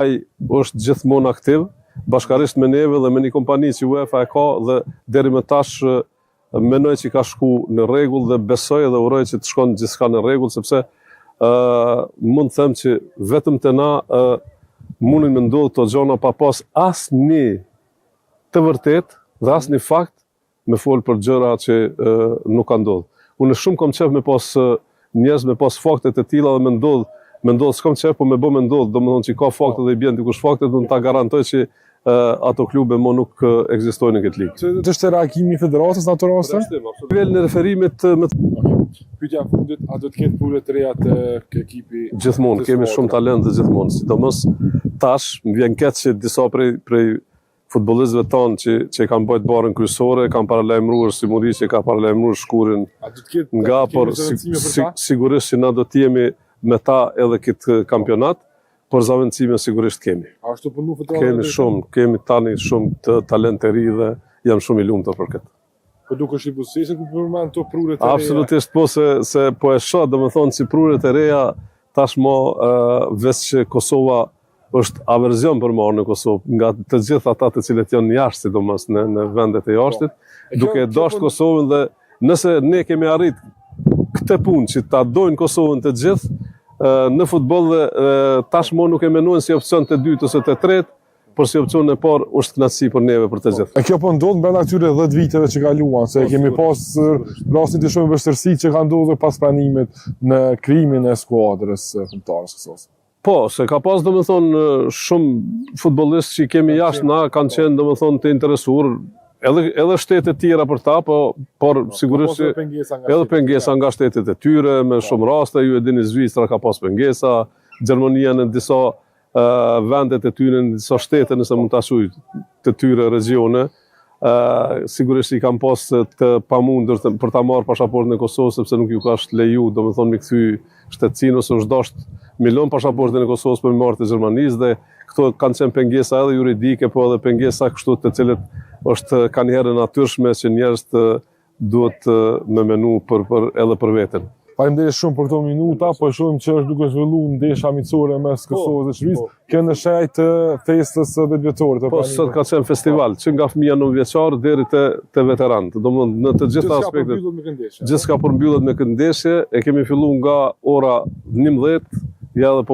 Ai është gjithmonë aktiv, bashkarisht me neve dhe me një kompani që UEFA e ka dhe deri më tash mendoj që ka shku në rregull dhe besoj dhe uroj që të shkon gjithçka në rregull, sepse mund të them që vetëm te na mundin me ndodhë të gjona pa pas asnjë të vërtet dhe asnjë fakt me folë për gjëra që nuk ka ndodhur. Unë shumë kam qef me pas njerëz me pas fakte të tilla dhe me ndodh s'kam qef, po me bë me ndodh, domethënë që ka fakte dhe i bjen dikush fakte, do ta garantoj që ato klube më nuk ekzistojnë në këtë ligë. Të është reagimi i federatës në ato raste? Nivel në referimit Pyetja e fundit, a do të ketë pure të reja të ekipi? Gjithmonë kemi shumë talent dhe gjithmonë, sidomos tash më vjen keq që disa prej futbollistëve tonë që kanë bërë barën kryesore, kanë paralajmëruar si Muri që ka paralajmëruar Shkurin nga, por sigurisht që na do të jemi me ta edhe këtë kampionat, por zavendësime sigurisht kemi. A është të punu federata? Kemi shumë, kemi tani shumë të talent të ri dhe jam shumë i lumtur për këtë. Po duke shi buzëqëse ku përmend to pruret e reja? Absolutisht po, se po e shoh, domethënë si pruret e reja tashmë veç që Kosova është averzion për marrë në Kosovë, nga të gjithë ata të cilët janë jashtë, sidomos në vendet e jashtit, duke dashur Kosovën dhe nëse ne kemi arrit këtë punë që ta dojnë Kosovën të gjithë, në futboll dhe tashmë nuk e mendojnë si opcion të dytë ose të tretë, por si opcion e parë është kënaqësi për neve për të gjithë. E kjo po ndodh brenda këtyre 10 viteve që kaluan, se kemi pas rastin të shumë vështirësi që kanë ndodhur pas pranimit në krijimin e skuadrës kombëtare Kosovës. Po, se ka pas domethënë shumë futbollistë që kemi jashtë na kanë qenë domethënë të interesuar, edhe shtete tjera për ta, por sigurisht edhe pengesa nga shtetet e tyre, me shumë raste, ju e dini Zvicra ka pas pengesa, Gjermania në disa vendet e tyre, në disa shtete, nëse mund ta quaj të tyre regione, sigurisht i kanë pas të pamundur për ta marrë pasaportën e Kosovës, sepse nuk ju ka leju, domethënë mi kthy shtetësinë ose është dashur milon pasaportën e Kosovës për marrë të Gjermanisë dhe këto kanë qenë pengesa edhe juridike, po edhe pengesa kështu të cilët është kanë herë natyrshme që njerëz duhet me menu edhe për veten. Faleminderit shumë për këto minuta, po shohim që është duke zhvilluar ndeshja miqësore mes Kosovës dhe Shqipërisë. Kjo në shaj të festës së 10 vjetorit. Po sot ka qenë festival, që nga fëmija 9 vjeçar deri te veteranët. Domethënë në të gjitha aspektet. Gjithçka përmbyllet me këtë ndeshje, e kemi filluar nga ora 11, ja edhe po